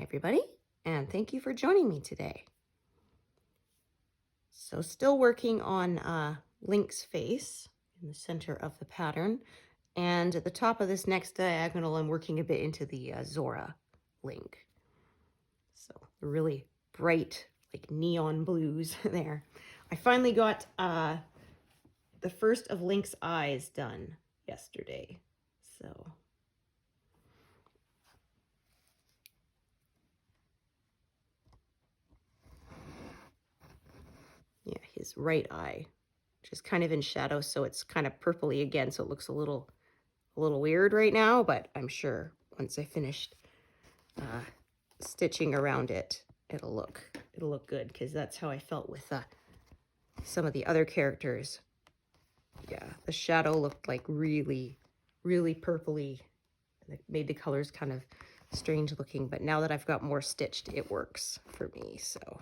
everybody, and thank you for joining me today. So still working on Link's face in the center of the pattern, and at the top of this next diagonal I'm working a bit into the Zora Link. So the really bright, like neon blues there. I finally got the first of Link's eyes done yesterday, so yeah, his right eye, which is kind of in shadow, so it's kind of purpley again, so it looks a little weird right now, but I'm sure once I finished stitching around it, it'll look good, because that's how I felt with some of the other characters. Yeah, the shadow looked like really purpley, and it made the colors kind of strange looking, but now that I've got more stitched, it works for me, so.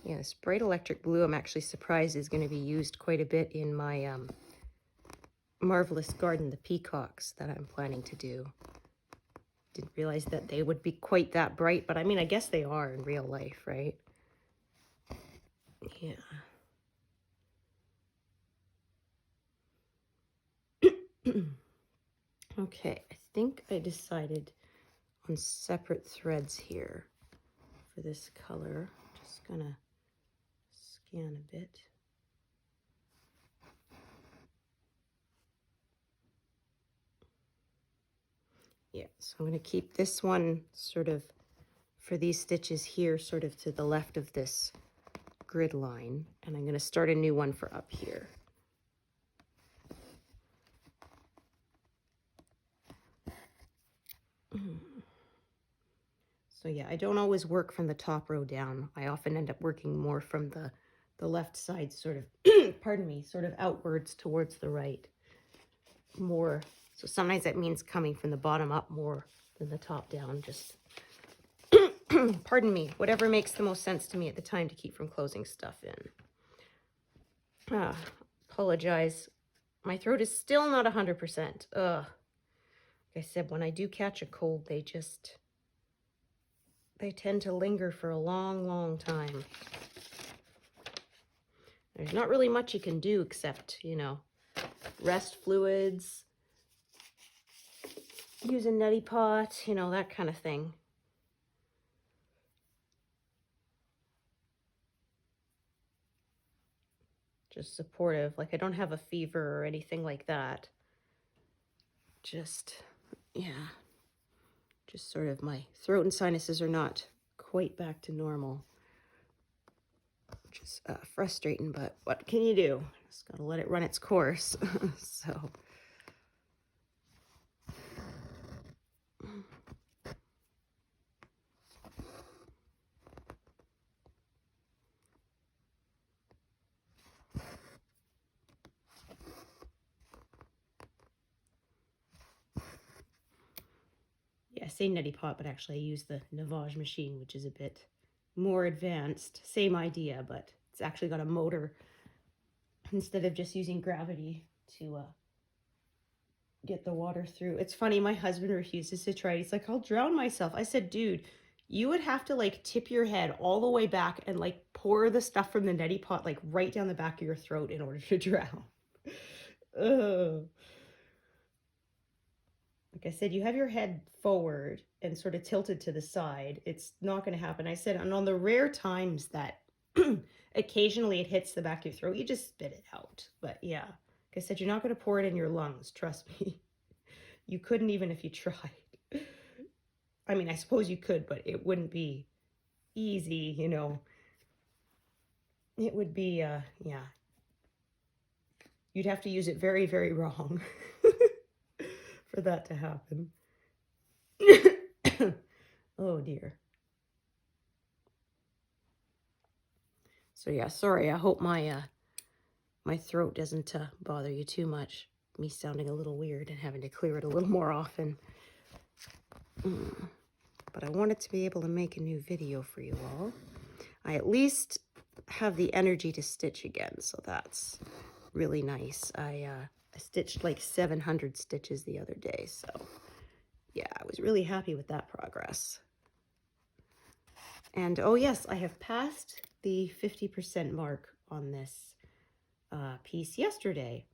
Yeah, this bright electric blue, I'm actually surprised is going to be used quite a bit in my Marvelous Garden, the peacocks that I'm planning to do. Didn't realize that they would be quite that bright, but I mean, I guess they are in real life, right? Yeah. Okay, I think I decided on separate threads here for this color. Just gonna scan a bit. Yeah, so I'm going to keep this one sort of, for these stitches here, sort of to the left of this grid line, and I'm going to start a new one for up here. So yeah, I don't always work from the top row down. I often end up working more from the left side, sort of, pardon me, sort of outwards towards the right more. So sometimes that means coming from the bottom up more than the top down, just, pardon me, whatever makes the most sense to me at the time to keep from closing stuff in. Apologize. My throat is still not 100%. Like I said, when I do catch a cold, they tend to linger for a long time. There's not really much you can do except, you know, rest fluids, use a neti pot, you know, that kind of thing. Just supportive. Like, I don't have a fever or anything like that. Just, yeah. Just sort of my throat and sinuses are not quite back to normal. Which is frustrating, but what can you do? Just gotta let it run its course. So. I say neti pot, but actually I use the Navage machine, which is a bit more advanced. Same idea, but it's actually got a motor instead of just using gravity to get the water through. It's funny, my husband refuses to try it. He's like, I'll drown myself. I said, dude, you would have to like tip your head all the way back and like pour the stuff from the neti pot like right down the back of your throat in order to drown. Ugh. Like I said, you have your head forward and sort of tilted to the side. It's not going to happen. I said, and on the rare times that occasionally it hits the back of your throat, you just spit it out. But yeah, like I said, you're not going to pour it in your lungs. Trust me. You couldn't even if you tried. I mean, I suppose you could, but it wouldn't be easy, you know. It would be, yeah. You'd have to use it very wrong. For that to happen. Oh dear. So yeah, sorry. I hope my my throat doesn't bother you too much. Me sounding a little weird and having to clear it a little more often. But I wanted to be able to make a new video for you all. I at least have the energy to stitch again, so that's really nice. I stitched like 700 stitches the other day, so yeah, I was really happy with that progress. And oh yes, I have passed the 50% mark on this piece yesterday.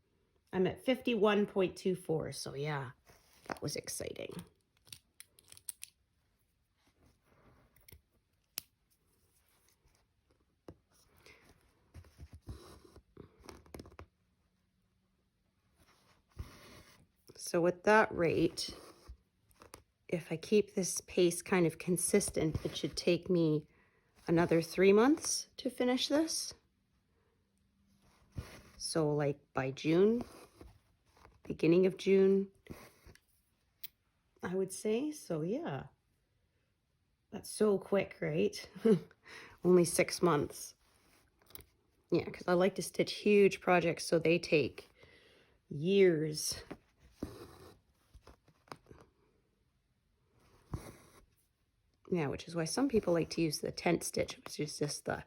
I'm at 51.24, so yeah, that was exciting. So with that rate, if I keep this pace kind of consistent, it should take me another 3 months to finish this. So like by June, beginning of June, I would say. So yeah, that's so quick, right? Only 6 months. Yeah, because I like to stitch huge projects, so they take years. Yeah, which is why some people like to use the tent stitch, which is just the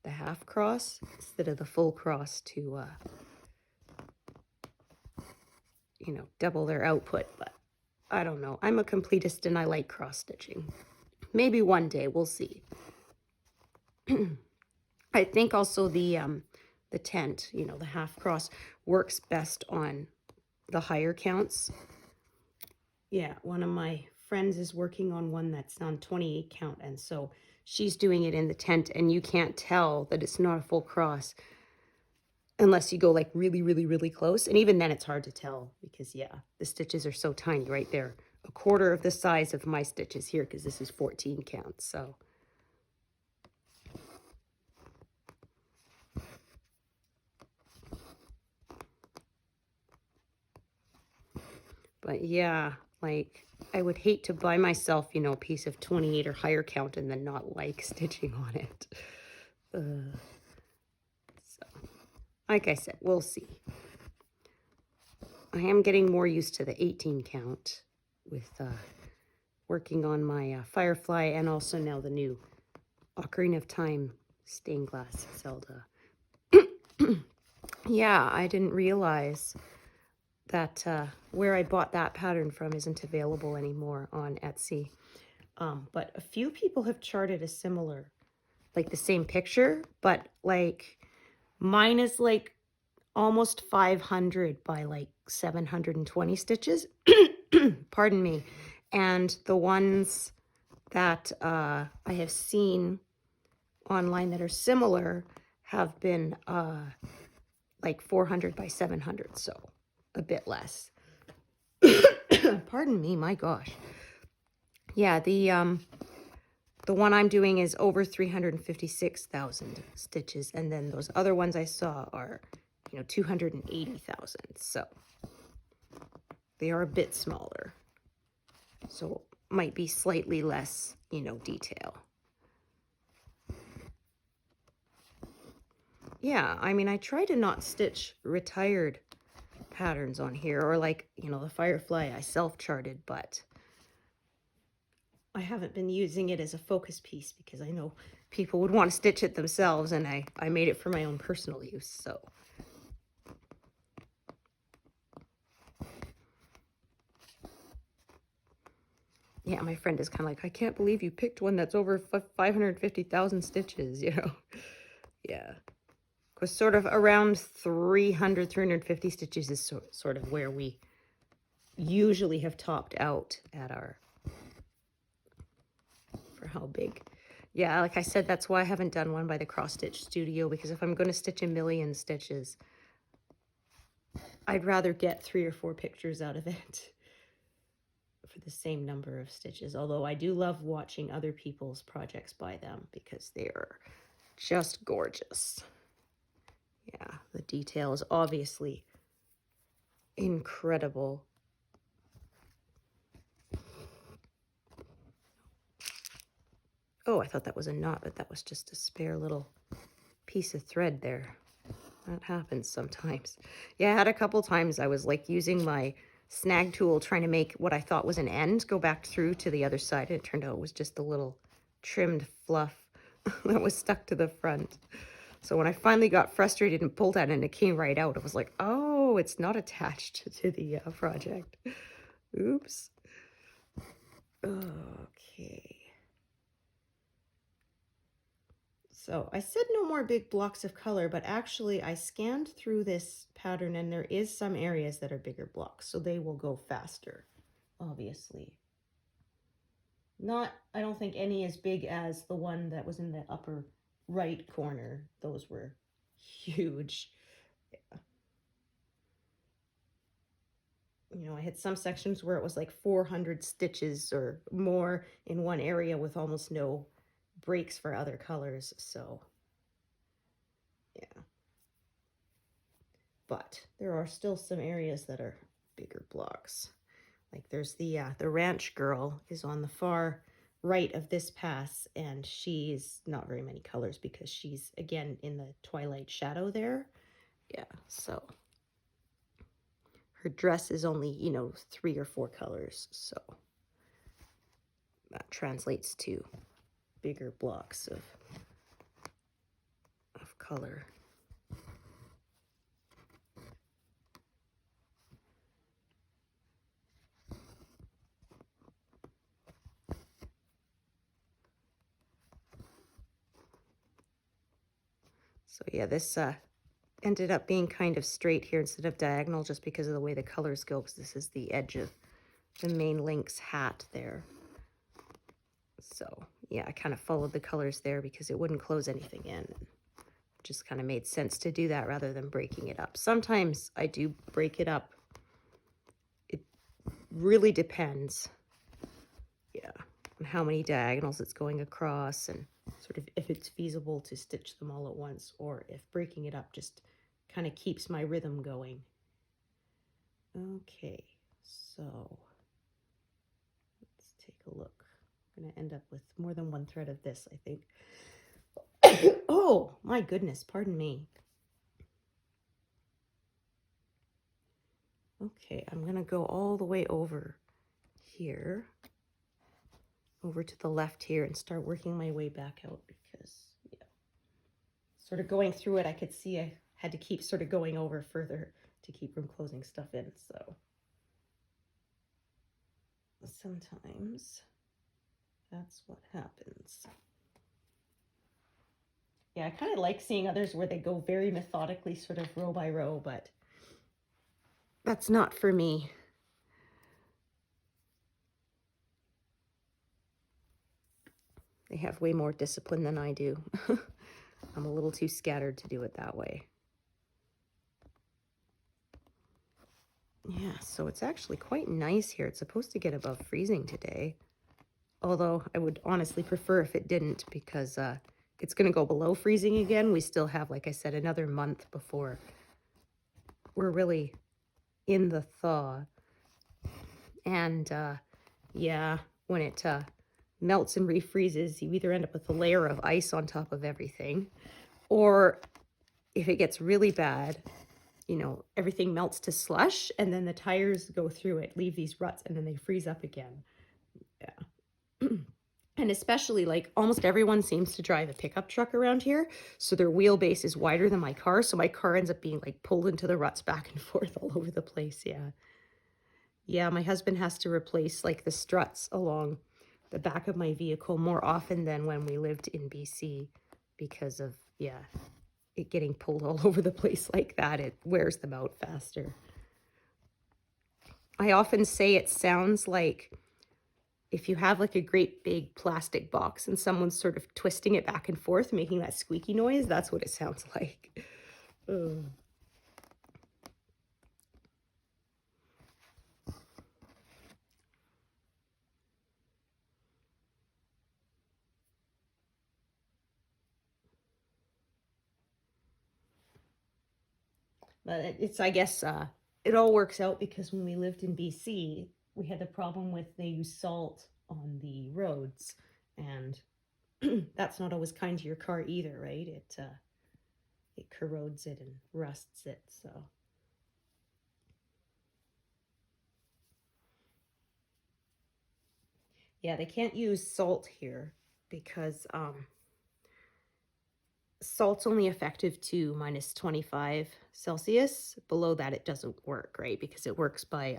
half cross instead of the full cross to, you know, double their output. But I don't know. I'm a completist and I like cross stitching. Maybe one day, we'll see. I think also the tent, you know, the half cross works best on the higher counts. Yeah, one of my friends is working on one that's on 28 count, and so she's doing it in the tent, and you can't tell that it's not a full cross unless you go like really, really, really close. And even then it's hard to tell because yeah, the stitches are so tiny right there. A quarter of the size of my stitches here because this is 14 count. So but yeah, like I would hate to buy myself, you know, a piece of 28 or higher count and then not like stitching on it. So, like I said, we'll see. I am getting more used to the 18 count with working on my Firefly and also now the new Ocarina of Time stained glass Zelda. Yeah, I didn't realize that where I bought that pattern from isn't available anymore on Etsy. But a few people have charted a similar, like the same picture, but like mine is like almost 500 by like 720 stitches. Pardon me. And the ones that I have seen online that are similar have been like 400 by 700, so a bit less. Pardon me, my gosh. Yeah, the one I'm doing is over 356,000 stitches, and then those other ones I saw are, you know, 280,000. So they are a bit smaller. So might be slightly less, you know, detail. Yeah, I mean, I try to not stitch retired patterns on here, or like, you know, the Firefly I self-charted, but I haven't been using it as a focus piece because I know people would want to stitch it themselves, and I made it for my own personal use, so. Yeah, my friend is kind of like, I can't believe you picked one that's over 550,000 stitches, you know. Yeah. Because sort of around 300, 350 stitches is sort of where we usually have topped out at our, for how big. Yeah, like I said, that's why I haven't done one by the Cross Stitch Studio, because if I'm going to stitch a million stitches, I'd rather get 3 or 4 pictures out of it for the same number of stitches. Although I do love watching other people's projects by them because they are just gorgeous. Yeah, the detail is obviously incredible. Oh, I thought that was a knot, but that was just a spare little piece of thread there. That happens sometimes. Yeah, I had a couple times I was like using my snag tool trying to make what I thought was an end go back through to the other side. And it turned out it was just a little trimmed fluff that was stuck to the front. So when I finally got frustrated and pulled that and it came right out, I was like, oh, it's not attached to the project. Oops. Okay. So I said no more big blocks of color, but actually I scanned through this pattern and there is some areas that are bigger blocks, so they will go faster, obviously. Not, I don't think any as big as the one that was in the upper right corner. Those were huge. Yeah. You know, I had some sections where it was like 400 stitches or more in one area with almost no breaks for other colors, so yeah. But there are still some areas that are bigger blocks. Like there's the ranch girl is on the far right of this pass, and she's not very many colors because she's again in the twilight shadow there. Yeah, so her dress is only, you know, 3 or 4 colors, so that translates to bigger blocks of color. So yeah, this ended up being kind of straight here instead of diagonal just because of the way the colors go, because this is the edge of the main Lynx hat there. So yeah, I kind of followed the colors there because it wouldn't close anything in. It just kind of made sense to do that rather than breaking it up. Sometimes I do break it up. It really depends, yeah, on how many diagonals it's going across and sort of if it's feasible to stitch them all at once, or if breaking it up just kind of keeps my rhythm going. Okay, so let's take a look. I'm going to end up with more than one thread of this, I think. Oh, my goodness, pardon me. Okay, I'm going to go all the way over here, over to the left here, and start working my way back out because, yeah, sort of going through it, I could see I had to keep sort of going over further to keep from closing stuff in, so sometimes that's what happens. Yeah, I kind of like seeing others where they go very methodically, sort of row by row, but that's not for me. They have way more discipline than I do. I'm a little too scattered to do it that way. Yeah, so it's actually quite nice here. It's supposed to get above freezing today. Although I would honestly prefer if it didn't, because it's going to go below freezing again. We still have, like I said, another month before we're really in the thaw. And yeah, when it melts and refreezes, you either end up with a layer of ice on top of everything, or if it gets really bad, you know, everything melts to slush and then the tires go through it, leave these ruts, and then they freeze up again. Yeah. And especially, like, almost everyone seems to drive a pickup truck around here, so their wheelbase is wider than my car, so my car ends up being, like, pulled into the ruts back and forth all over the place, yeah. Yeah, my husband has to replace, like, the struts along the back of my vehicle more often than when we lived in BC because of, yeah, it getting pulled all over the place like that. It wears them out faster. I often say it sounds like if you have like a great big plastic box and someone's sort of twisting it back and forth, making that squeaky noise, that's what it sounds like. Ugh. But it's, I guess, it all works out because when we lived in BC, we had the problem with they use salt on the roads, and that's not always kind to your car either, right? It corrodes it and rusts it, so. Yeah, they can't use salt here because salt's only effective to -25 Celsius. Below that, it doesn't work, right? Because it works by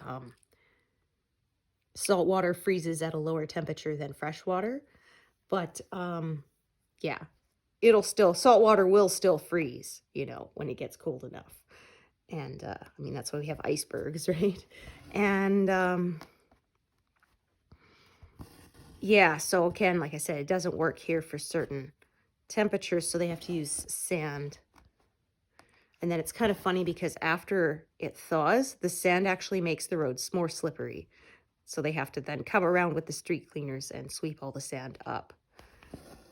salt water freezes at a lower temperature than fresh water. But yeah, salt water will still freeze, when it gets cold enough. And I mean, that's why we have icebergs, right? And yeah, so again, like I said, it doesn't work here for certain temperatures, so they have to use sand. And then it's kind of funny because after it thaws, the sand actually makes the roads more slippery. So they have to then come around with the street cleaners and sweep all the sand up.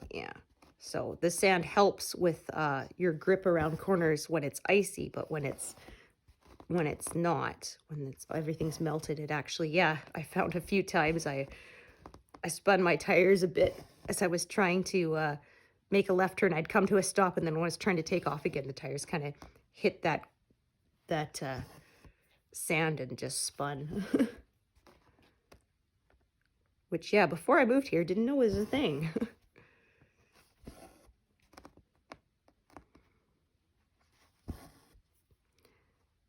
Yeah. So the sand helps with your grip around corners when it's icy, but when it's not, everything's melted, it actually, yeah, I found a few times I spun my tires a bit as I was trying to make a left turn. I'd come to a stop, and then when I was trying to take off again, the tires kind of hit that sand and just spun. Which, yeah, before I moved here, didn't know was a thing.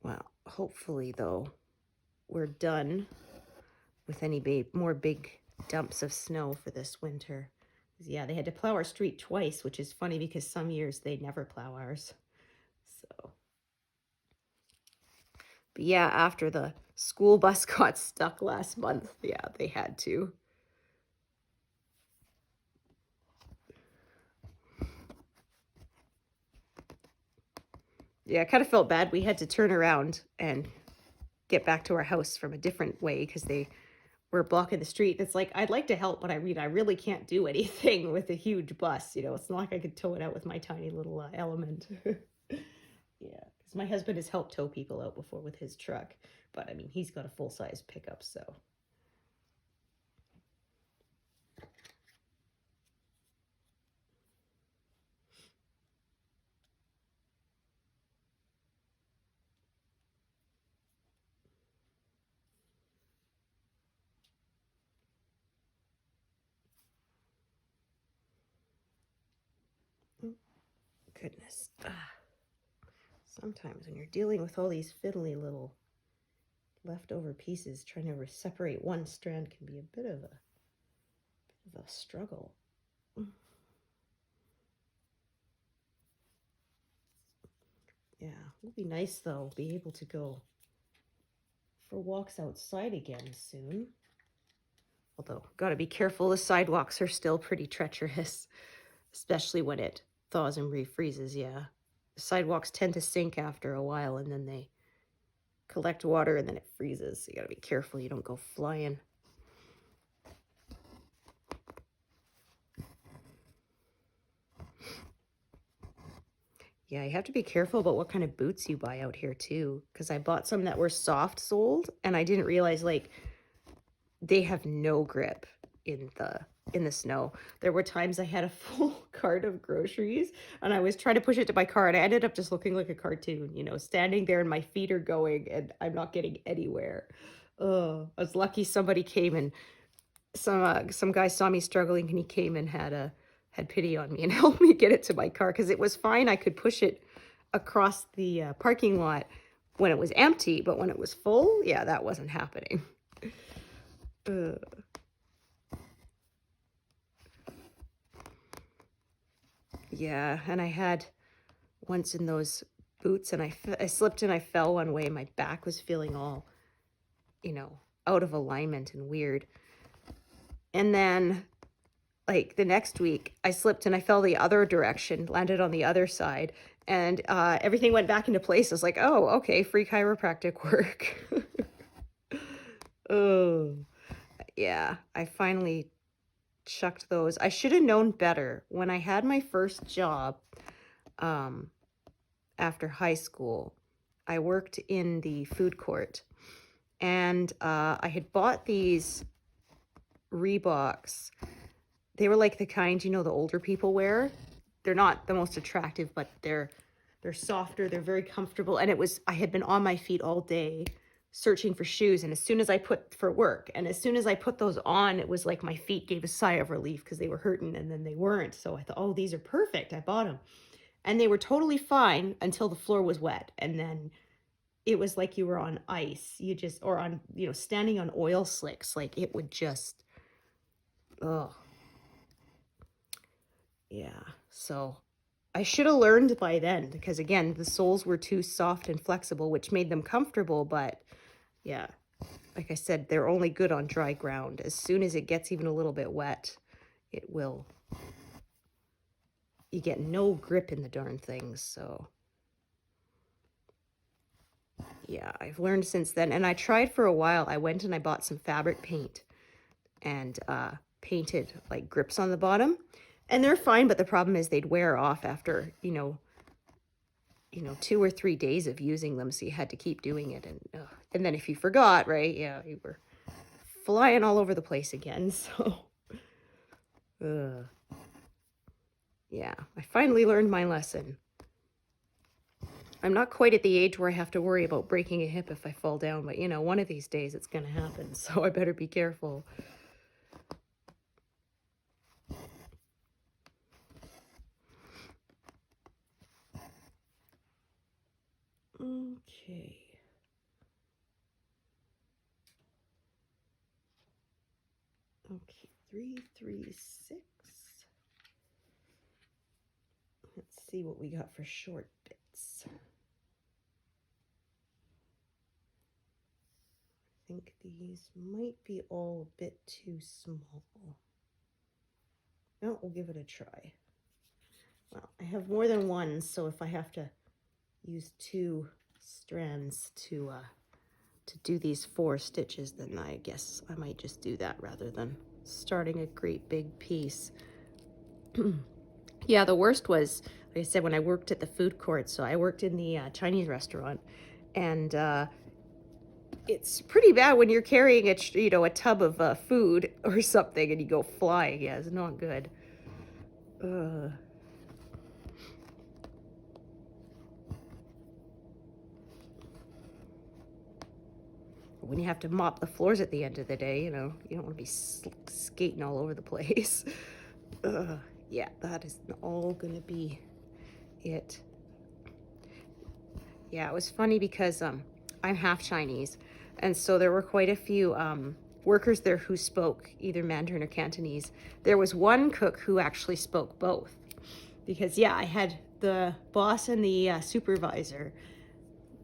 Well, hopefully, though, we're done with any more big dumps of snow for this winter. Yeah, they had to plow our street twice, which is funny because some years they never plow ours. So, but yeah, after the school bus got stuck last month, yeah, they had to. Yeah, I kind of felt bad. We had to turn around and get back to our house from a different way because they were blocking the street. It's like, I'd like to help, but I really can't do anything with a huge bus. It's not like I could tow it out with my tiny little element. Yeah, because my husband has helped tow people out before with his truck, but I mean, he's got a full-size pickup, so. Goodness. Sometimes when you're dealing with all these fiddly little leftover pieces, trying to separate one strand can be a bit of a struggle. Yeah, it would be nice though, be able to go for walks outside again soon. Although, gotta be careful, the sidewalks are still pretty treacherous, especially when it thaws and refreezes, yeah. The sidewalks tend to sink after a while, and then they collect water, and then it freezes. So you gotta be careful you don't go flying. Yeah, you have to be careful about what kind of boots you buy out here too, because I bought some that were soft soled, and I didn't realize, like, they have no grip in the snow. There were times I had a full cart of groceries and I was trying to push it to my car, and I ended up just looking like a cartoon, standing there and my feet are going and I'm not getting anywhere. Oh, I was lucky somebody came, and some guy saw me struggling, and he came and had pity on me and helped me get it to my car, because it was fine. I could push it across the parking lot when it was empty, but when it was full, yeah, that wasn't happening. Yeah, and I had once in those boots, and I slipped and I fell one way. My back was feeling all, out of alignment and weird. And then, like, the next week, I slipped and I fell the other direction, landed on the other side, and everything went back into place. I was like, oh, okay, free chiropractic work. Oh, yeah, I finally chucked those. I should have known better. When I had my first job after high school, I worked in the food court, and I had bought these Reeboks. They were like the kind, the older people wear. They're not the most attractive, but they're softer, they're very comfortable, and I had been on my feet all day searching for shoes, and as soon as I put those on, it was like my feet gave a sigh of relief because they were hurting, and then they weren't. So I thought, oh, these are perfect. I bought them. And they were totally fine until the floor was wet. And then it was like you were on ice. Or on, standing on oil slicks. Like it would just, oh, yeah. So I should have learned by then because, again, the soles were too soft and flexible, which made them comfortable. But yeah, like I said, they're only good on dry ground. As soon as it gets even a little bit wet, it will. You get no grip in the darn things. So yeah, I've learned since then. And I tried for a while. I went and I bought some fabric paint and painted like grips on the bottom. And they're fine, but the problem is they'd wear off after, 2 or 3 days of using them. So you had to keep doing it. And then if you forgot, right, yeah, you were flying all over the place again. So, yeah, I finally learned my lesson. I'm not quite at the age where I have to worry about breaking a hip if I fall down, but one of these days it's going to happen. So I better be careful. Okay. Okay, 336. Let's see what we got for short bits. I think these might be all a bit too small. No, we'll give it a try. Well, I have more than one, so if I have to use 2 strands to do these 4 stitches, then I guess I might just do that rather than starting a great big piece. Yeah, the worst was, like I said, when I worked at the food court. So I worked in the Chinese restaurant, and it's pretty bad when you're carrying a tub of food or something and you go flying. Yeah, it's not good. When you have to mop the floors at the end of the day, you don't want to be skating all over the place. Yeah, that is all gonna be it. Yeah, it was funny because I'm half Chinese, and so there were quite a few workers there who spoke either Mandarin or Cantonese. There was one cook who actually spoke both, because yeah, I had the boss and the supervisor.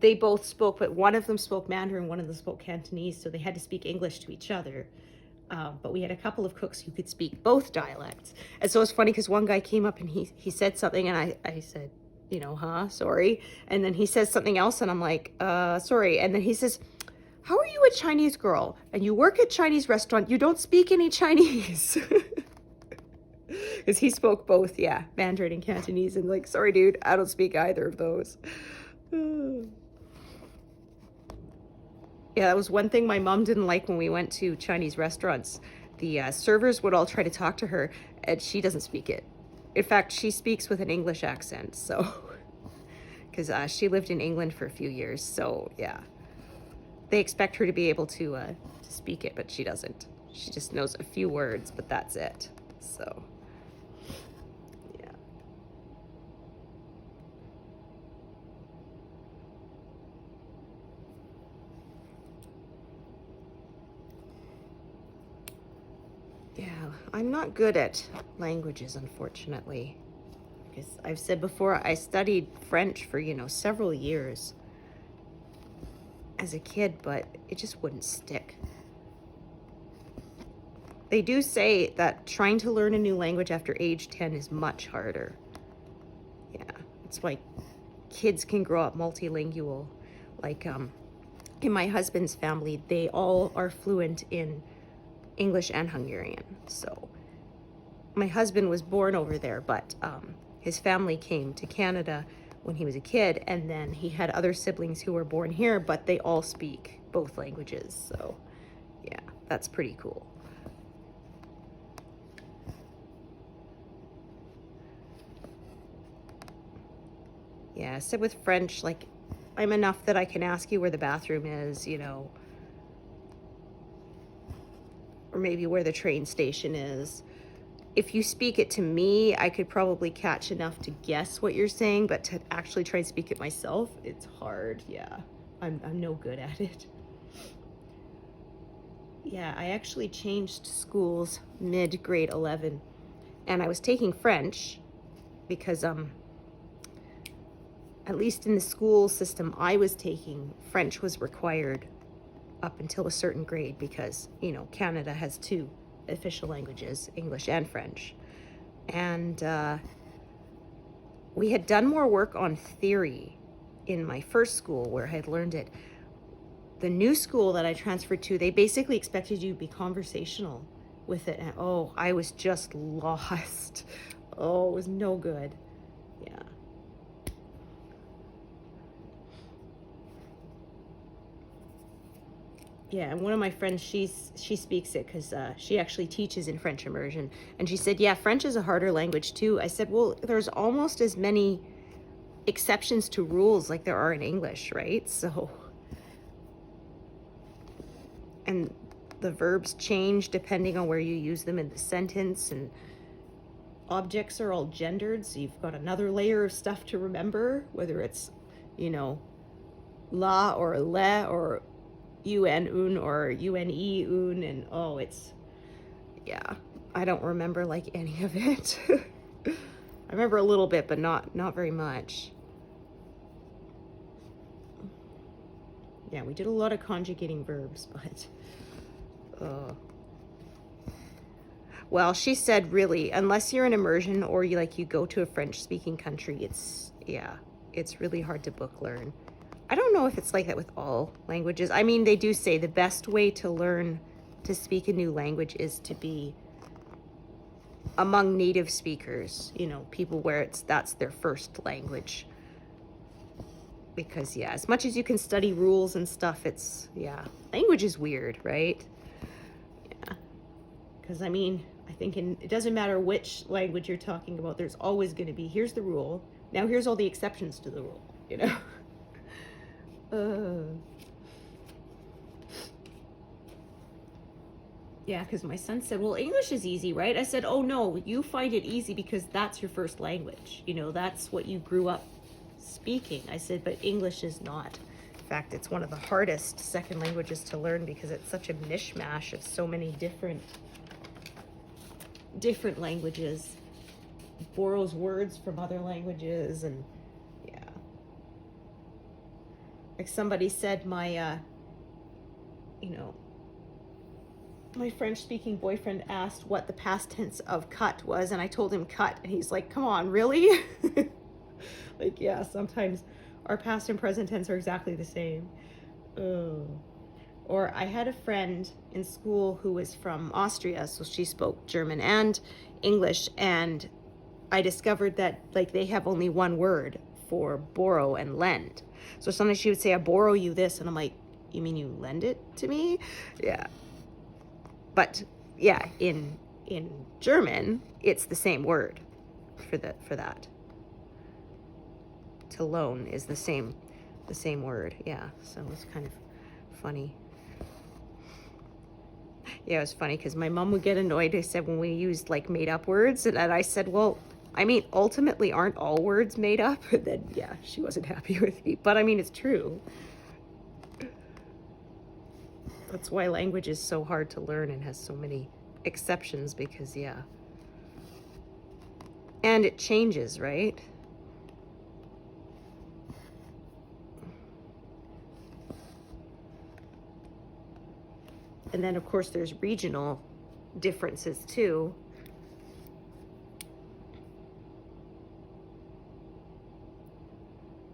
They both spoke, but one of them spoke Mandarin, one of them spoke Cantonese, so they had to speak English to each other. But we had a couple of cooks who could speak both dialects. And so it's funny because one guy came up and he said something, and I said, sorry. And then he says something else, and I'm like, sorry. And then he says, how are you a Chinese girl? And you work at a Chinese restaurant, you don't speak any Chinese. Because he spoke both, yeah, Mandarin and Cantonese. And like, sorry, dude, I don't speak either of those. Yeah, that was one thing my mom didn't like when we went to Chinese restaurants. The servers would all try to talk to her, and she doesn't speak it. In fact, she speaks with an English accent, so... Because she lived in England for a few years, so yeah. They expect her to be able to speak it, but she doesn't. She just knows a few words, but that's it. So, yeah. Yeah, I'm not good at languages, unfortunately. Because I've said before, I studied French for, several years as a kid, but it just wouldn't stick. They do say that trying to learn a new language after age 10 is much harder. Yeah, it's why kids can grow up multilingual. Like, in my husband's family, they all are fluent in English and Hungarian. So my husband was born over there, but his family came to Canada when he was a kid, and then he had other siblings who were born here, but they all speak both languages. So yeah, that's pretty cool. Yeah, so with French, like, I'm enough that I can ask you where the bathroom is, or maybe where the train station is. if you speak it to me, I could probably catch enough to guess what you're saying, but to actually try and speak it myself, it's hard. Yeah, I'm no good at it. Yeah, I actually changed schools mid-grade 11, and I was taking French because at least in the school system I was taking, French was required up until a certain grade because, you know, Canada has two official languages, English and French. And we had done more work on theory in my first school where I had learned it. The new school that I transferred to, they basically expected you to be conversational with it. And oh, I was just lost. Oh, it was no good. Yeah. Yeah, and one of my friends, she speaks it because she actually teaches in French immersion. And she said, yeah, French is a harder language too. I said, well, there's almost as many exceptions to rules like there are in English, right? So, and the verbs change depending on where you use them in the sentence, and objects are all gendered, so you've got another layer of stuff to remember, whether it's, you know, la or le or un or une un, and oh, it's, yeah, I don't remember like any of it. I remember a little bit, but not very much. Yeah, we did a lot of conjugating verbs, but well, she said really, unless you're in immersion or you go to a French speaking country, it's really hard to book learn. I don't know if it's like that with all languages. I mean, they do say the best way to learn to speak a new language is to be among native speakers, you know, people where that's their first language. Because, yeah, as much as you can study rules and stuff, language is weird, right? Yeah. Because, I mean, I think it doesn't matter which language you're talking about, there's always going to be, here's the rule, now here's all the exceptions to the rule, you know? Yeah, because my son said, well, English is easy, right? I said, oh, no, you find it easy because that's your first language. You know, that's what you grew up speaking. I said, but English is not. In fact, it's one of the hardest second languages to learn because it's such a mishmash of so many different languages. It borrows words from other languages, and like somebody said, my French-speaking boyfriend asked what the past tense of cut was, and I told him cut, and he's like, come on, really? Like, yeah, sometimes our past and present tense are exactly the same. Or I had a friend in school who was from Austria, so she spoke German and English, and I discovered that, like, they have only one word for borrow and lend. So sometimes she would say, I borrow you this, and I'm like, you mean you lend it to me? Yeah. But yeah, in German, it's the same word for that. To loan is the same word. Yeah, so it's kind of funny. Yeah, it was funny because my mom would get annoyed, I said, when we used like made up words, and I said, well, I mean, ultimately aren't all words made up? And then, yeah, she wasn't happy with me, but I mean, it's true. That's why language is so hard to learn and has so many exceptions, because, yeah. And it changes, right? And then, of course, there's regional differences, too.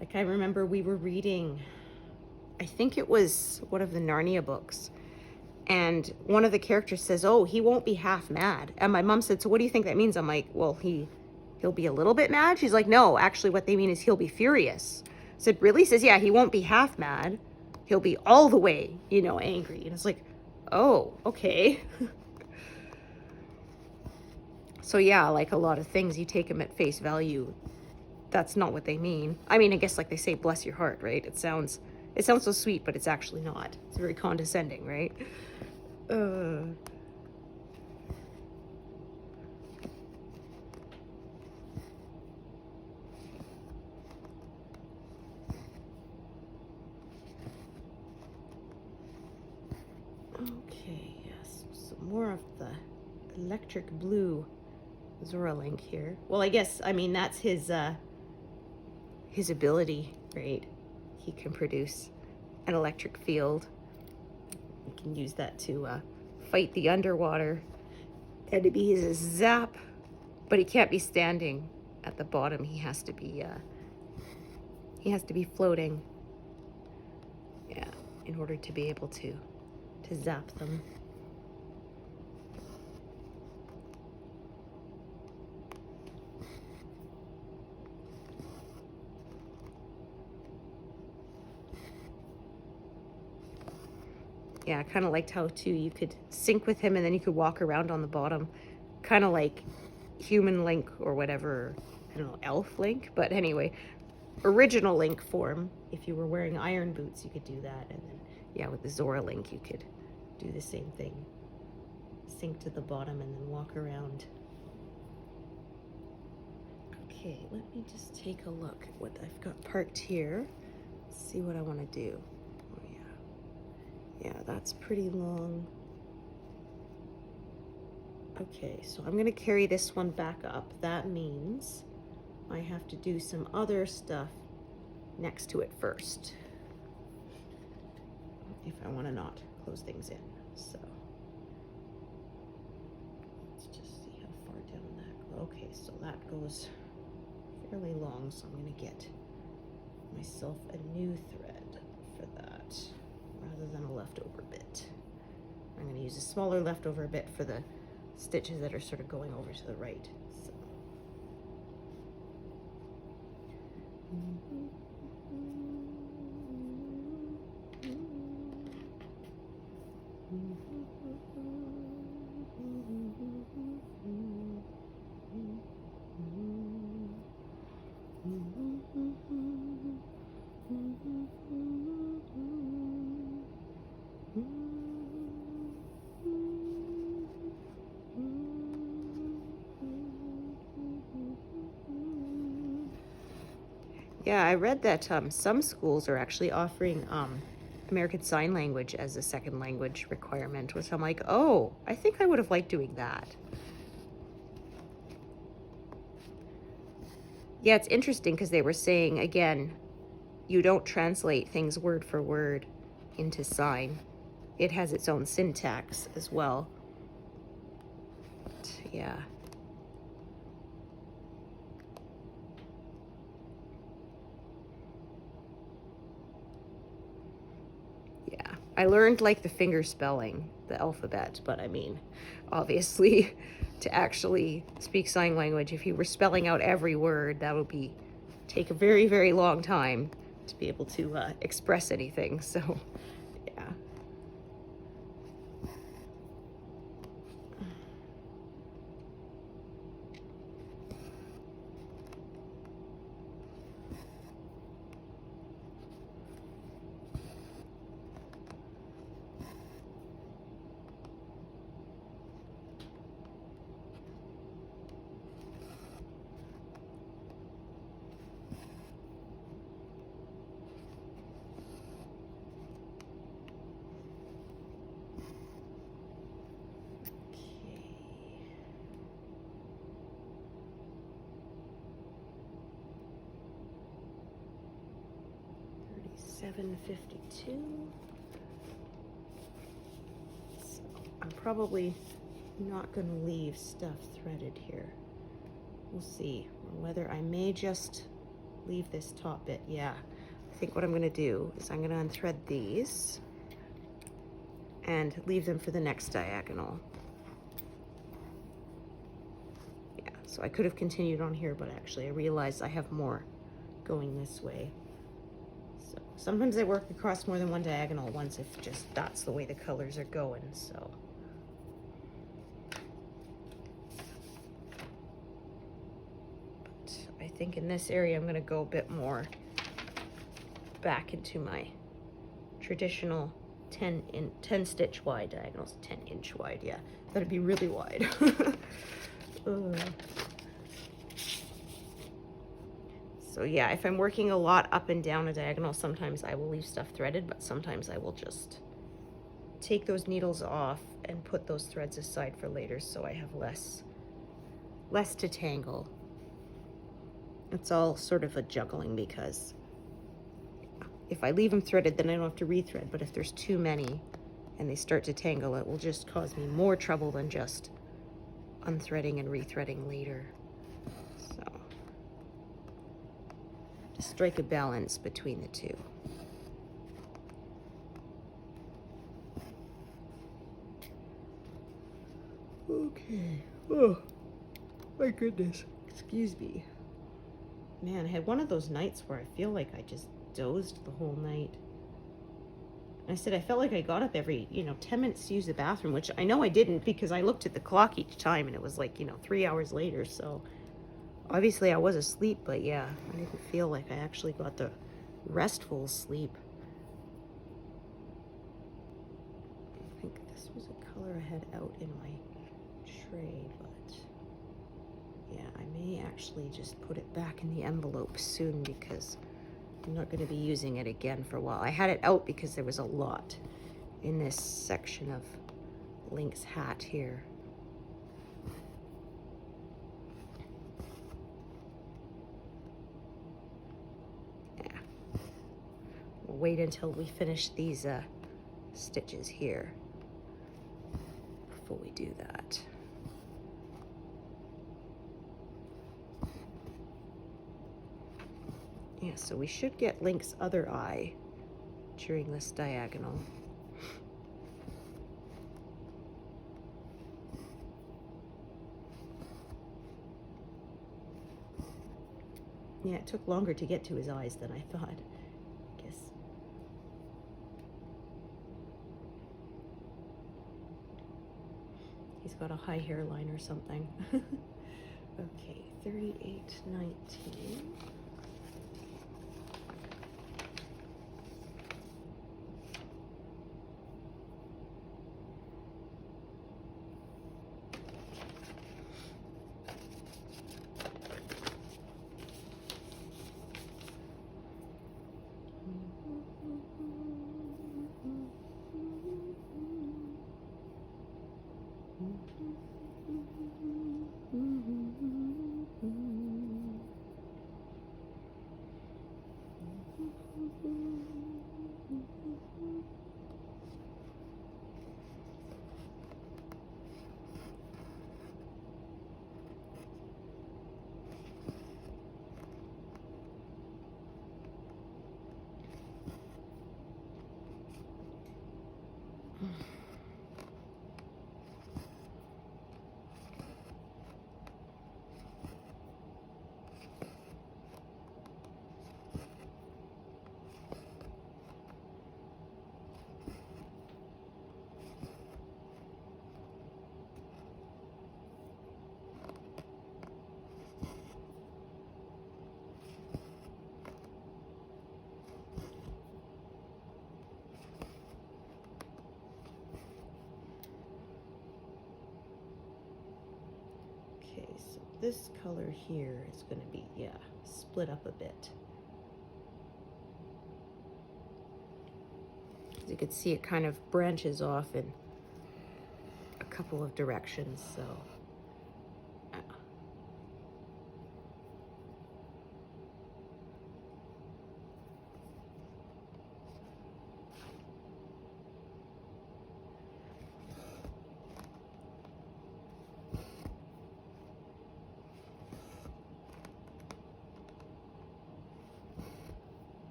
Like, I remember we were reading, I think it was one of the Narnia books, and one of the characters says, oh, he won't be half mad. And my mom said, so what do you think that means? I'm like, well, he'll be a little bit mad? She's like, no, actually what they mean is he'll be furious. I said, really? Says, yeah, he won't be half mad. He'll be all the way, angry. And it's like, oh, okay. So yeah, like a lot of things, you take them at face value. That's not what they mean. I mean, I guess like they say, bless your heart, right? It sounds so sweet, but it's actually not. It's very condescending, right? more of the electric blue Zoralink here. Well, I guess, I mean, that's his ability, right? He can produce an electric field. You can use that to fight the underwater. And to be his zap, but he can't be standing at the bottom. He has to be floating. Yeah, in order to be able to zap them. Yeah, I kind of liked how, too, you could sync with him and then you could walk around on the bottom. Kind of like human Link or whatever, I don't know, elf Link. But anyway, original Link form, if you were wearing iron boots, you could do that. And then, yeah, with the Zora Link, you could do the same thing. Sink to the bottom and then walk around. Okay, let me just take a look at what I've got parked here. See what I want to do. Yeah, that's pretty long. Okay, so I'm gonna carry this one back up. That means I have to do some other stuff next to it first, if I want to not close things in. So let's just see how far down that goes. Okay, so that goes fairly long, so I'm gonna get myself a new thread for that, rather than a leftover bit. I'm going to use a smaller leftover bit for the stitches that are sort of going over to the right. So. Yeah, I read that some schools are actually offering American Sign Language as a second language requirement, which I'm like, oh, I think I would have liked doing that. Yeah, it's interesting because they were saying, again, you don't translate things word for word into sign. It has its own syntax as well. But, yeah. Yeah, I learned like the finger spelling, the alphabet, but I mean, obviously, to actually speak sign language, if you were spelling out every word, that would take a very, very long time to be able to express anything. So, yeah. $7.52. So I'm probably not going to leave stuff threaded here. We'll see. Or whether I may just leave this top bit. Yeah, I think what I'm going to do is I'm going to unthread these and leave them for the next diagonal. Yeah, so I could have continued on here, but actually I realized I have more going this way. So sometimes I work across more than one diagonal at once if just that's the way the colors are going, so. But I think in this area I'm gonna go a bit more back into my traditional 10 stitch wide diagonals, 10-inch wide, yeah. That'd be really wide. So yeah, if I'm working a lot up and down a diagonal, sometimes I will leave stuff threaded, but sometimes I will just take those needles off and put those threads aside for later so I have less to tangle. It's all sort of a juggling because if I leave them threaded, then I don't have to rethread, but if there's too many and they start to tangle, it will just cause me more trouble than just unthreading and rethreading later. So to strike a balance between the two. Okay. Oh, my goodness. Excuse me. Man, I had one of those nights where I feel like I just dozed the whole night. I said I felt like I got up every, 10 minutes to use the bathroom, which I know I didn't because I looked at the clock each time and it was like, 3 hours later. So obviously I was asleep, but yeah, I didn't feel like I actually got the restful sleep. I think this was a color I had out in my tray, but yeah, I may actually just put it back in the envelope soon because I'm not going to be using it again for a while. I had it out because there was a lot in this section of Link's hat here. Yeah. We'll wait until we finish these stitches here before we do that. Yeah, so we should get Link's other eye during this diagonal. Yeah, it took longer to get to his eyes than I thought, I guess. He's got a high hairline or something. Okay, 38.19. Okay, so this color here is going to be, yeah, split up a bit. As you can see, it kind of branches off in a couple of directions, so.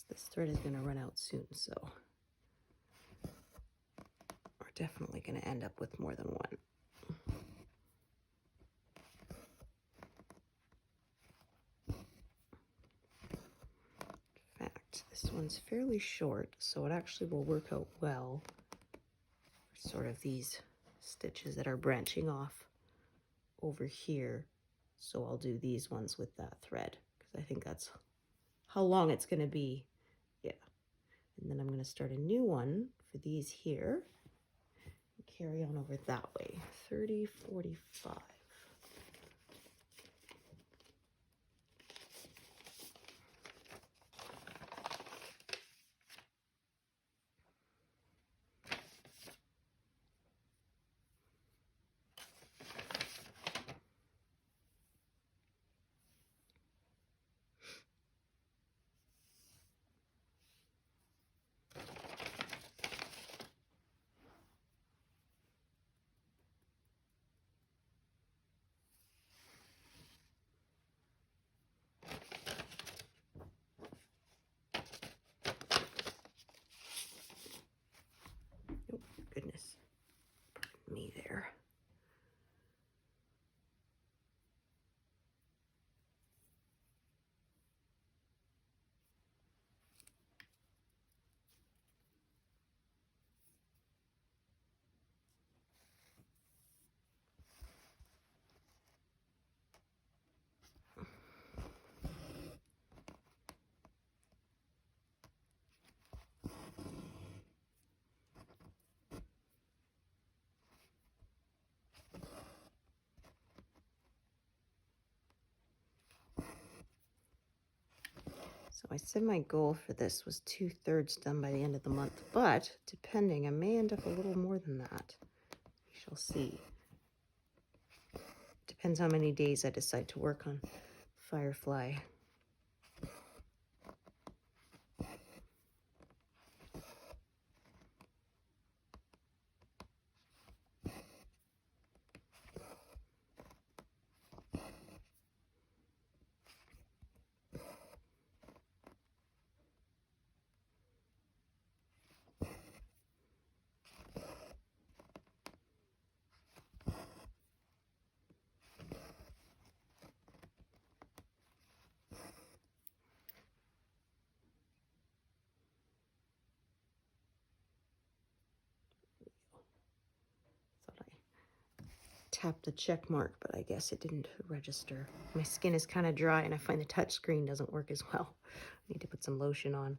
This thread is going to run out soon, so we're definitely going to end up with more than one. In fact, this one's fairly short, so it actually will work out well for sort of these stitches that are branching off over here. So I'll do these ones with that thread because I think that's how long it's going to be. Yeah. And then I'm going to start a new one for these here and carry on over that way. 30, 45. Oh, goodness. Pardon me there. So I said my goal for this was 2/3 done by the end of the month, but depending, I may end up a little more than that. We shall see. Depends how many days I decide to work on Firefly. Tapped the check mark, but I guess it didn't register. My skin is kind of dry and I find the touch screen doesn't work as well. I need to put some lotion on.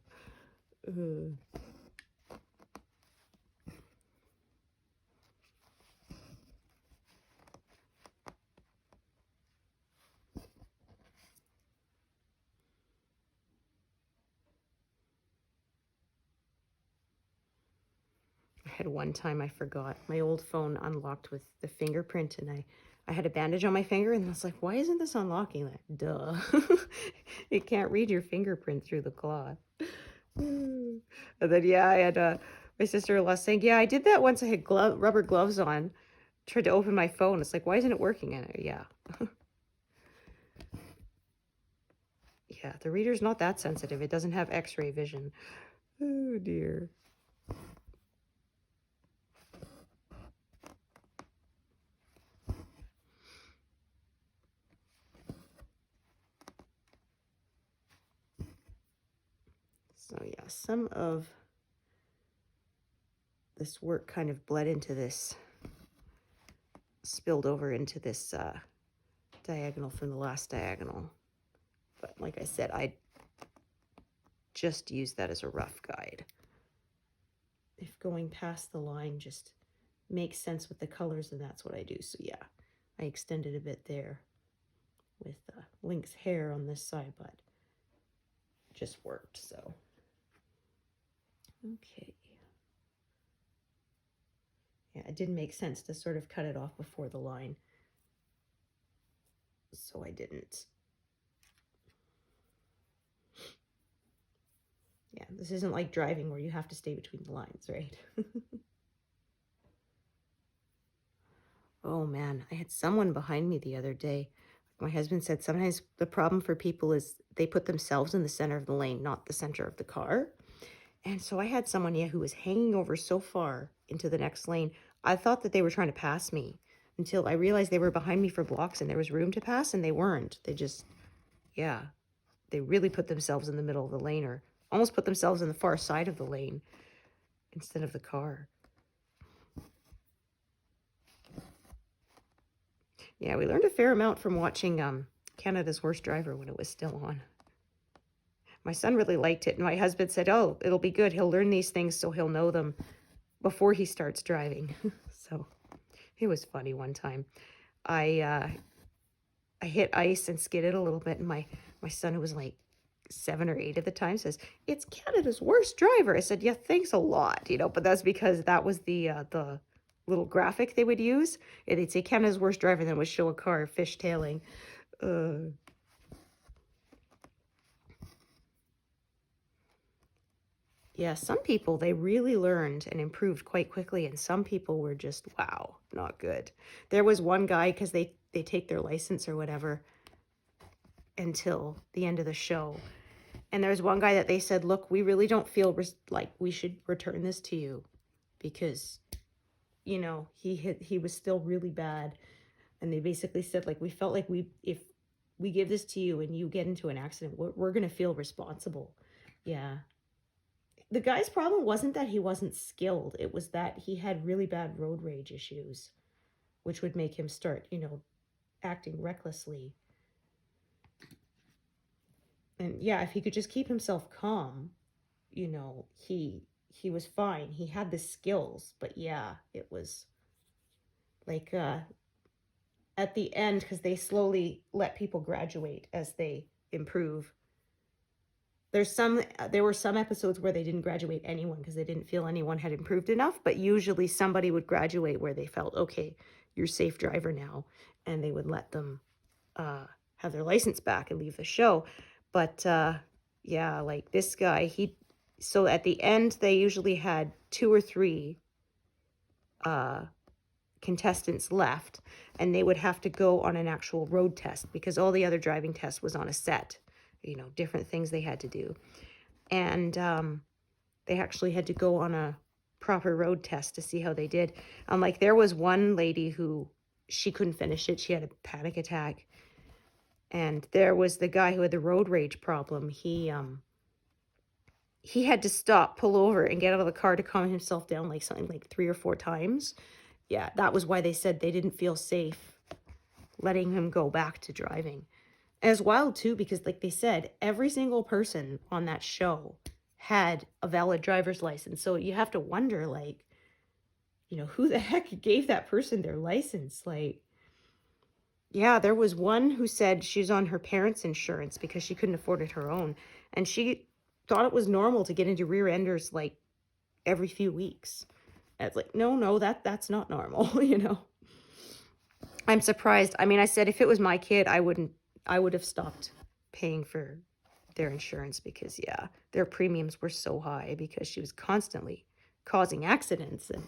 I had one time I forgot. My old phone unlocked with the fingerprint and I had a bandage on my finger and I was like, why isn't this unlocking that? Duh. It can't read your fingerprint through the cloth. And then, yeah, I had my sister-in-law saying, yeah, I did that once. I had rubber gloves on, tried to open my phone. It's like, why isn't it working? And yeah. Yeah, the reader's not that sensitive. It doesn't have x-ray vision. Oh, dear. So yeah, some of this work kind of bled into this, spilled over into this diagonal from the last diagonal. But like I said, I just used that as a rough guide. If going past the line just makes sense with the colors, then that's what I do. So yeah, I extended a bit there with Link's hair on this side, but it just worked, so. Okay. Yeah, it didn't make sense to sort of cut it off before the line, so I didn't. Yeah, this isn't like driving where you have to stay between the lines, right? Oh man, I had someone behind me the other day. My husband said sometimes the problem for people is they put themselves in the center of the lane, not the center of the car. And so I had someone, yeah, who was hanging over so far into the next lane. I thought that they were trying to pass me until I realized they were behind me for blocks and there was room to pass, and they weren't. They just, yeah, they really put themselves in the middle of the lane, or almost put themselves in the far side of the lane instead of the car. Yeah, we learned a fair amount from watching Canada's Worst Driver when it was still on. My son really liked it, and my husband said, oh, it'll be good. He'll learn these things so he'll know them before he starts driving. So it was funny one time. I hit ice and skidded a little bit, and my son, who was like 7 or 8 at the time, says, it's Canada's Worst Driver. I said, yeah, thanks a lot, you know, but that's because that was the little graphic they would use. And they'd say Canada's Worst Driver, then it would show a car fishtailing. Yeah, some people, they really learned and improved quite quickly, and some people were just, wow, not good. There was one guy, because they take their license or whatever until the end of the show. And there's one guy that they said, look, we really don't feel like we should return this to you because, you know, he was still really bad. And they basically said, like, we felt like if we give this to you and you get into an accident, we're going to feel responsible. Yeah. The guy's problem wasn't that he wasn't skilled. It was that he had really bad road rage issues, which would make him start, you know, acting recklessly. And yeah, if he could just keep himself calm, you know, he was fine. He had the skills, but yeah, it was like at the end, because they slowly let people graduate as they improve. There were some episodes where they didn't graduate anyone because they didn't feel anyone had improved enough, but usually somebody would graduate where they felt, okay, you're a safe driver now, and they would let them have their license back and leave the show. But yeah, like this guy, so at the end, they usually had 2 or 3 contestants left, and they would have to go on an actual road test because all the other driving tests was on a set, you know, different things they had to do. And they actually had to go on a proper road test to see how they did. Like there was one lady who, she couldn't finish it. She had a panic attack. And there was the guy who had the road rage problem. He had to stop, pull over, and get out of the car to calm himself down like something like 3 or 4 times. Yeah, that was why they said they didn't feel safe letting him go back to driving. And it's wild too, because like they said, every single person on that show had a valid driver's license. So you have to wonder, like, you know, who the heck gave that person their license? Like, yeah, there was one who said she's on her parents' insurance because she couldn't afford it her own. And she thought it was normal to get into rear enders like every few weeks. And it's like, no, that's not normal, you know. I'm surprised. I mean, I said if it was my kid, I would have stopped paying for their insurance because, yeah, their premiums were so high because she was constantly causing accidents. And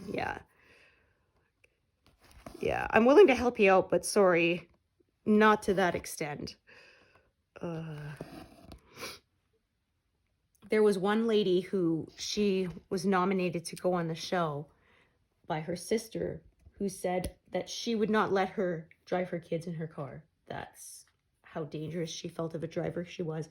yeah, I'm willing to help you out, but sorry, not to that extent. There was one lady who, she was nominated to go on the show by her sister, who said that she would not let her drive her kids in her car. That's how dangerous she felt of a driver she was.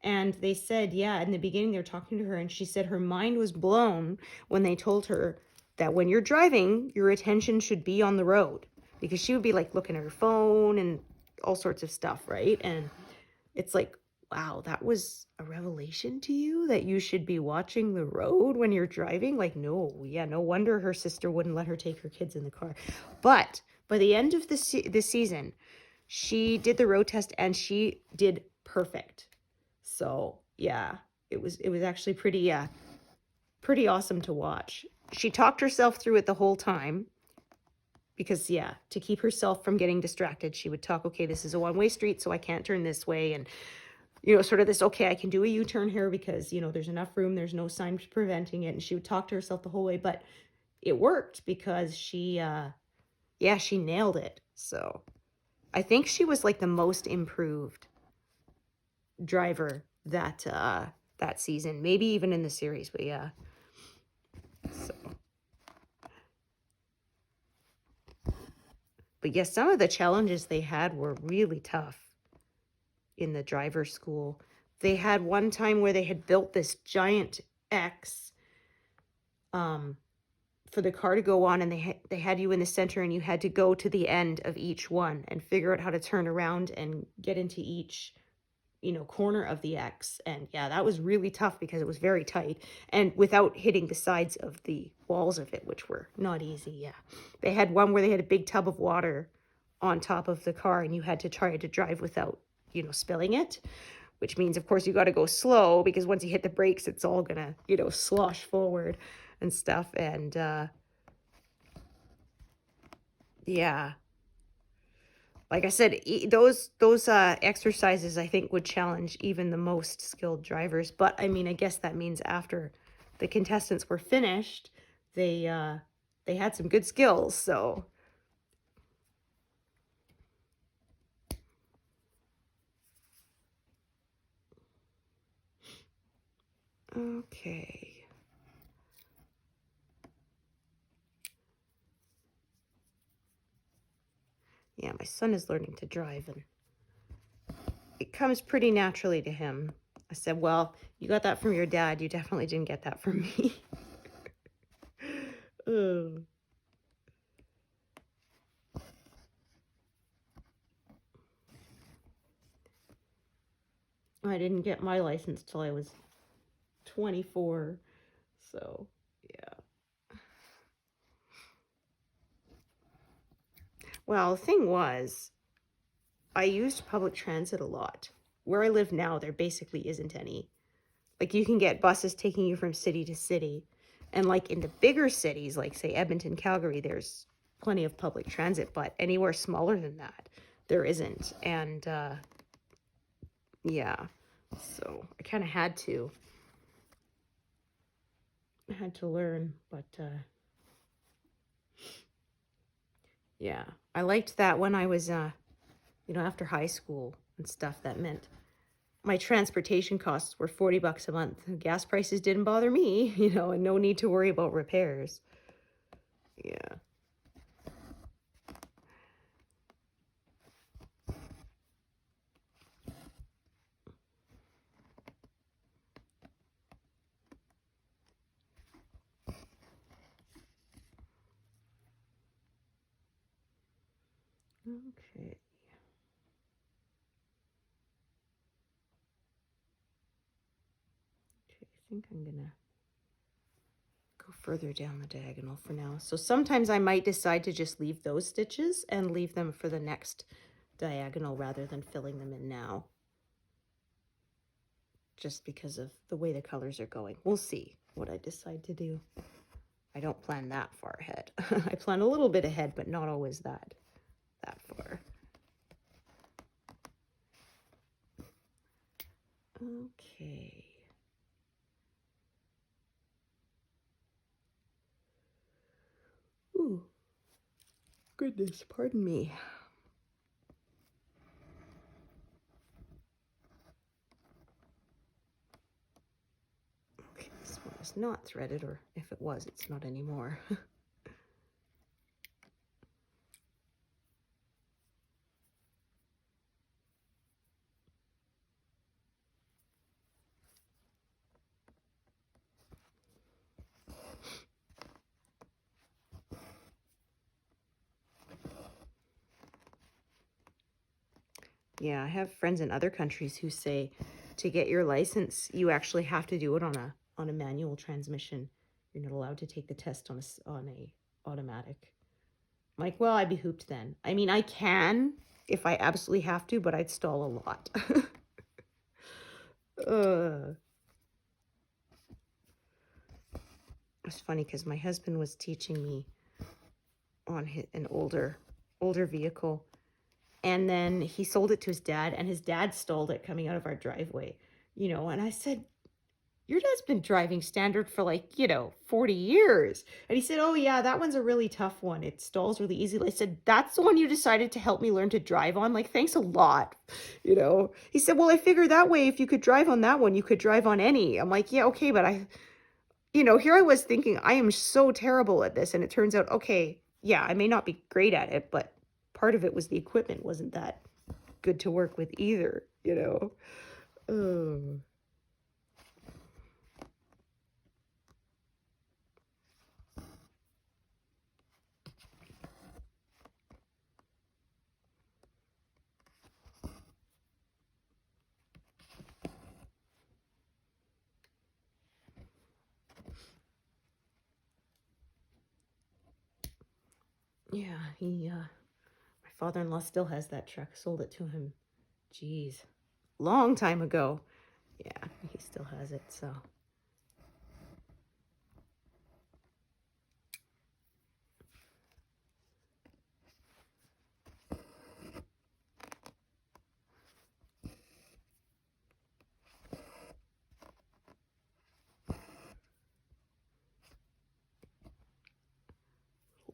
And they said, yeah, in the beginning they were talking to her, and she said her mind was blown when they told her that when you're driving, your attention should be on the road, because she would be like looking at her phone and all sorts of stuff, right? And it's like, wow, that was a revelation to you that you should be watching the road when you're driving? Like, no, yeah, no wonder her sister wouldn't let her take her kids in the car. But by the end of this season, she did the road test and she did perfect. So yeah, it was actually pretty awesome to watch. She talked herself through it the whole time because, yeah, to keep herself from getting distracted, she would talk, okay, this is a one-way street, so I can't turn this way. And, you know, sort of this, okay, I can do a U-turn here because, you know, there's enough room, there's no sign preventing it. And she would talk to herself the whole way, but it worked because she, yeah, she nailed it. So I think she was like the most improved driver that that season, maybe even in the series, but yeah. So. But yes, some of the challenges they had were really tough in the driver school. They had one time where they had built this giant X for the car to go on, and they had you in the center, and you had to go to the end of each one and figure out how to turn around and get into each, you know, corner of the X. And yeah, that was really tough because it was very tight and without hitting the sides of the walls of it, which were not easy. Yeah. They had one where they had a big tub of water on top of the car, and you had to try to drive without, you know, spilling it, which means, of course, you got to go slow because once you hit the brakes, it's all gonna, you know, slosh forward and stuff. And yeah, like I said, those exercises, I think, would challenge even the most skilled drivers. But I mean, I guess that means after the contestants were finished, they had some good skills. So okay. Yeah, my son is learning to drive, and it comes pretty naturally to him. I said, well, you got that from your dad. You definitely didn't get that from me. Oh. I didn't get my license till I was 24. So, yeah. Well, the thing was, I used public transit a lot. Where I live now, there basically isn't any. Like, you can get buses taking you from city to city. And like in the bigger cities, like say Edmonton, Calgary, there's plenty of public transit, but anywhere smaller than that, there isn't. And yeah, so I kind of had to learn, but yeah, I liked that when I was you know, after high school and stuff. That meant my transportation costs were $40 a month. Gas prices didn't bother me, you know, and no need to worry about repairs. Yeah. Okay. I think I'm gonna go further down the diagonal for now. So sometimes I might decide to just leave those stitches and leave them for the next diagonal rather than filling them in now, just because of the way the colors are going. We'll see what I decide to do. I don't plan that far ahead. I plan a little bit ahead, but not always that far. Okay. Ooh, goodness, pardon me. Okay, this one is not threaded, or if it was, it's not anymore. Yeah, I have friends in other countries who say to get your license, you actually have to do it on a manual transmission. You're not allowed to take the test on a automatic. I'm like, well, I'd be hooped then. I mean, I can if I absolutely have to, but I'd stall a lot. It's funny because my husband was teaching me on an older vehicle, and then he sold it to his dad, and his dad stalled it coming out of our driveway, you know. And I said, your dad's been driving standard for like, 40 years. And he said, oh yeah, that one's a really tough one. It stalls really easily. I said, that's the one you decided to help me learn to drive on? Like, thanks a lot. He said, well, I figured that way, if you could drive on that one, you could drive on any. I'm like, yeah, okay, but here I was thinking, I am so terrible at this. And it turns out, okay, yeah, I may not be great at it, but part of it was the equipment wasn't that good to work with either. Oh. Yeah, my father-in-law still has that truck. Sold it to him, geez, long time ago. Yeah, he still has it, so.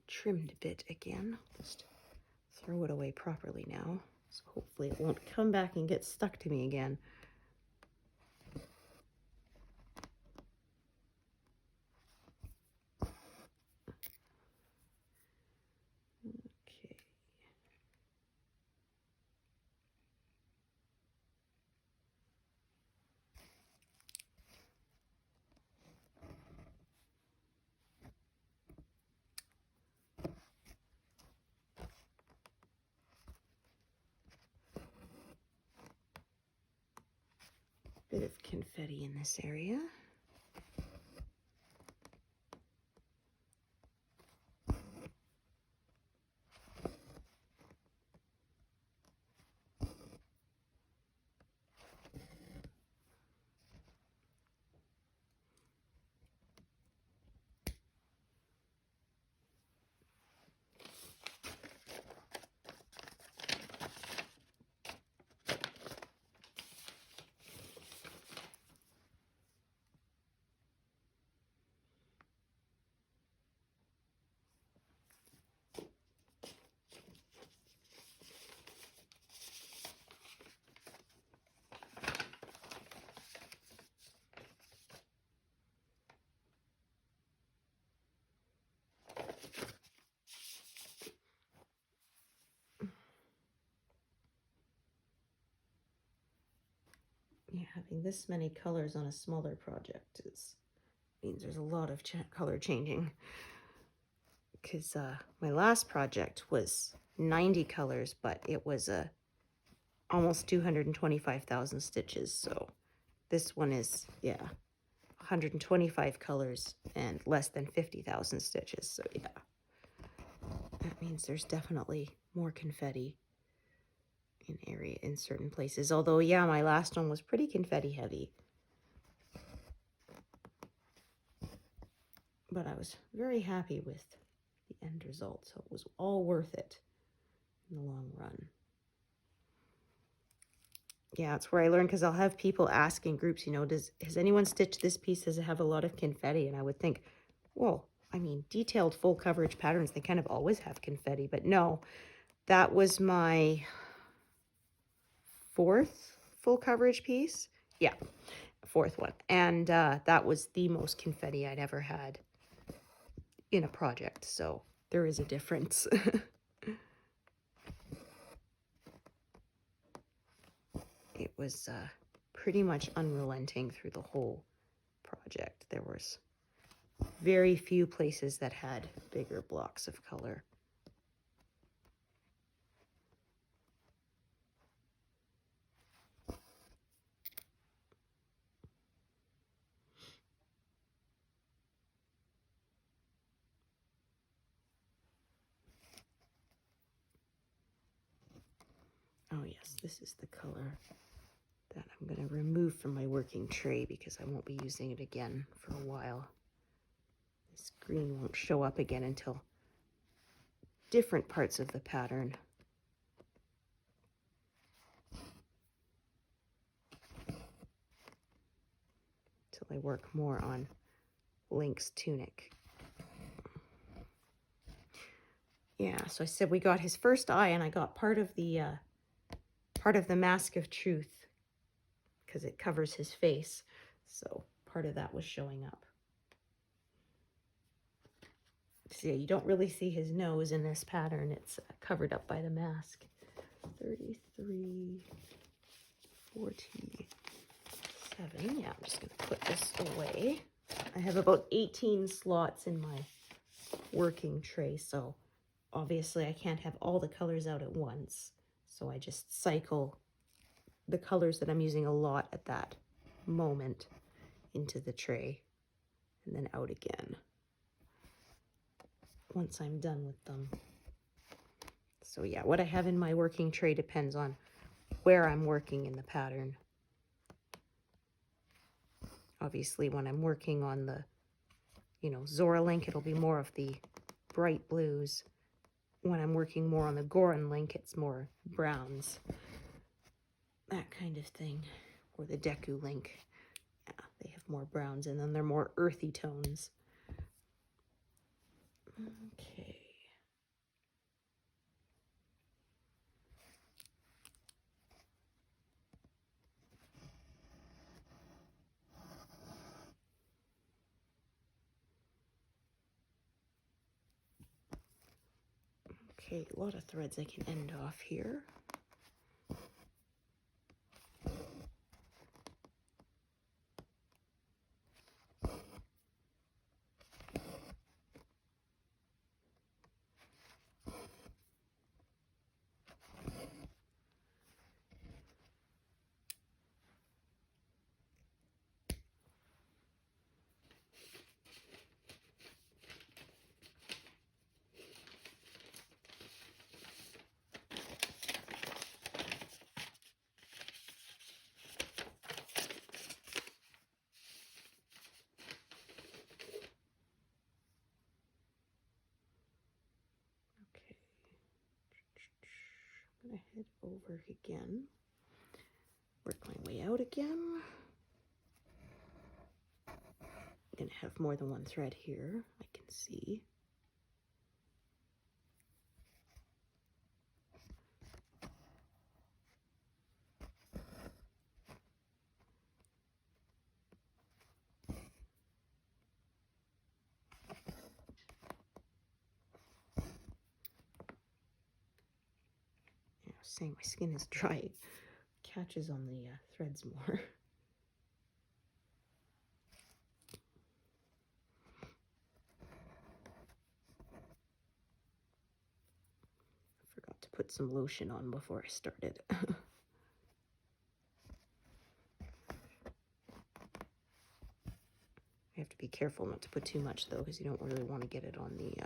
Trimmed a bit again. Just throw it away properly now. So hopefully it won't come back and get stuck to me again. Okay. Bit of confetti in this area. Yeah, having this many colors on a smaller project means there's a lot of color changing. Because my last project was 90 colors, but it was almost 225,000 stitches. So this one is, yeah, 125 colors and less than 50,000 stitches. So yeah, that means there's definitely more confetti in certain places. Although, yeah, my last one was pretty confetti heavy. But I was very happy with the end result, so it was all worth it in the long run. Yeah, it's where I learned, because I'll have people ask in groups, has anyone stitched this piece? Does it have a lot of confetti? And I would think, well, I mean, detailed full coverage patterns, they kind of always have confetti, but no, that was my 4th full coverage piece. Yeah, 4th one. And that was the most confetti I'd ever had in a project. So there is a difference. It was pretty much unrelenting through the whole project. There was very few places that had bigger blocks of color. Oh yes, this is the color that I'm going to remove from my working tray because I won't be using it again for a while. This green won't show up again until different parts of the pattern. till I work more on Link's tunic. Yeah, so I said we got his first eye, and I got part of the Mask of Truth because it covers his face. So part of that was showing up. See, you don't really see his nose in this pattern. It's covered up by the mask. 33, 47. Yeah, I'm just going to put this away. I have about 18 slots in my working tray, so obviously I can't have all the colors out at once. So I just cycle the colors that I'm using a lot at that moment into the tray and then out again once I'm done with them. So yeah, what I have in my working tray depends on where I'm working in the pattern. Obviously, when I'm working on the, Zora link, it'll be more of the bright blues. When I'm working more on the Goran link, it's more browns. That kind of thing. Or the Deku link. Yeah, they have more browns, and then they're more earthy tones. Okay. Okay, a lot of threads I can end off here. I'm going to head over again, work my way out again. I'm going to have more than one thread here, I can see. Saying my skin is dry, it catches on the threads more. I forgot to put some lotion on before I started. I have to be careful not to put too much though, because you don't really want to get it on the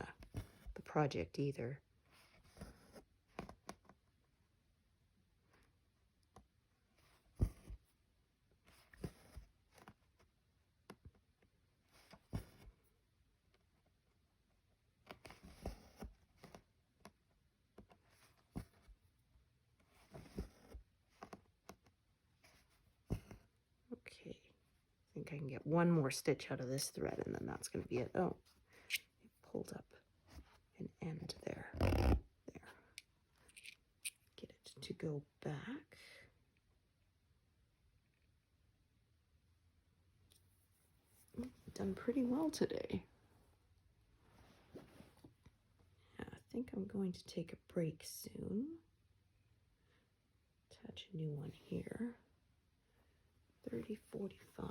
project either. Okay, I think I can get one more stitch out of this thread and then that's going to be it. Oh, it pulled up an end there. There. Get it to go back. Done pretty well today. Yeah, I think I'm going to take a break soon. Attach a new one here. 30, 45.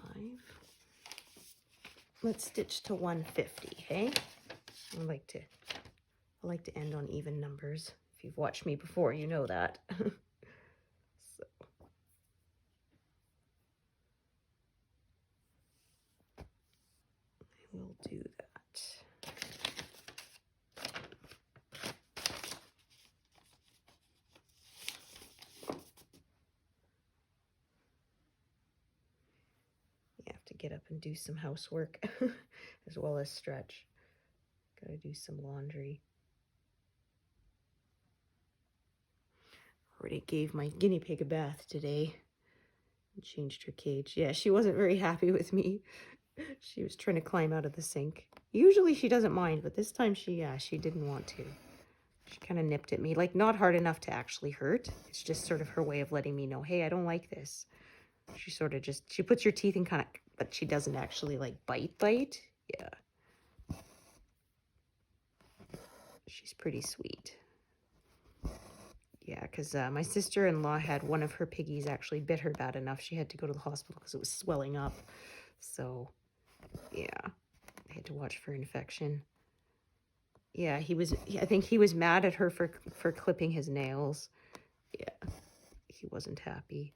Let's stitch to 150, hey? I like to end on even numbers. If you've watched me before, you know that. So. I will do that. You have to get up and do some housework as well as stretch. Gotta do some laundry. Already gave my guinea pig a bath today. Changed her cage. Yeah, she wasn't very happy with me. She was trying to climb out of the sink. Usually she doesn't mind, but this time she didn't want to. She kind of nipped at me, like not hard enough to actually hurt. It's just sort of her way of letting me know, hey, I don't like this. She sort of just, she puts your teeth in kind of, but she doesn't actually like bite. Yeah. She's pretty sweet. Yeah, because my sister-in-law had one of her piggies actually bit her bad enough. She had to go to the hospital because it was swelling up. So, yeah, I had to watch for infection. Yeah, I think he was mad at her for clipping his nails. Yeah, he wasn't happy.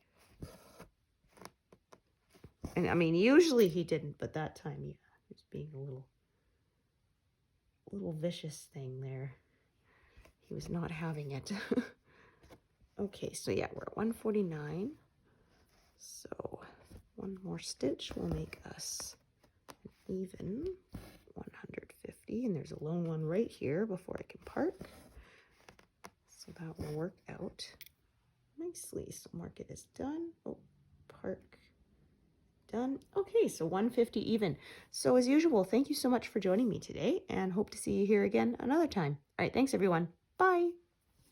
And I mean, usually he didn't, but that time, yeah, he was being a little vicious thing there. He was not having it. Okay, so yeah, we're at 149. So one more stitch will make us an even 150, and there's a lone one right here before I can park. So that will work out nicely. So mark it as done. Oh, park. Done. Okay, so 150 even. So as usual, thank you so much for joining me today, and hope to see you here again another time. All right, thanks everyone. Bye.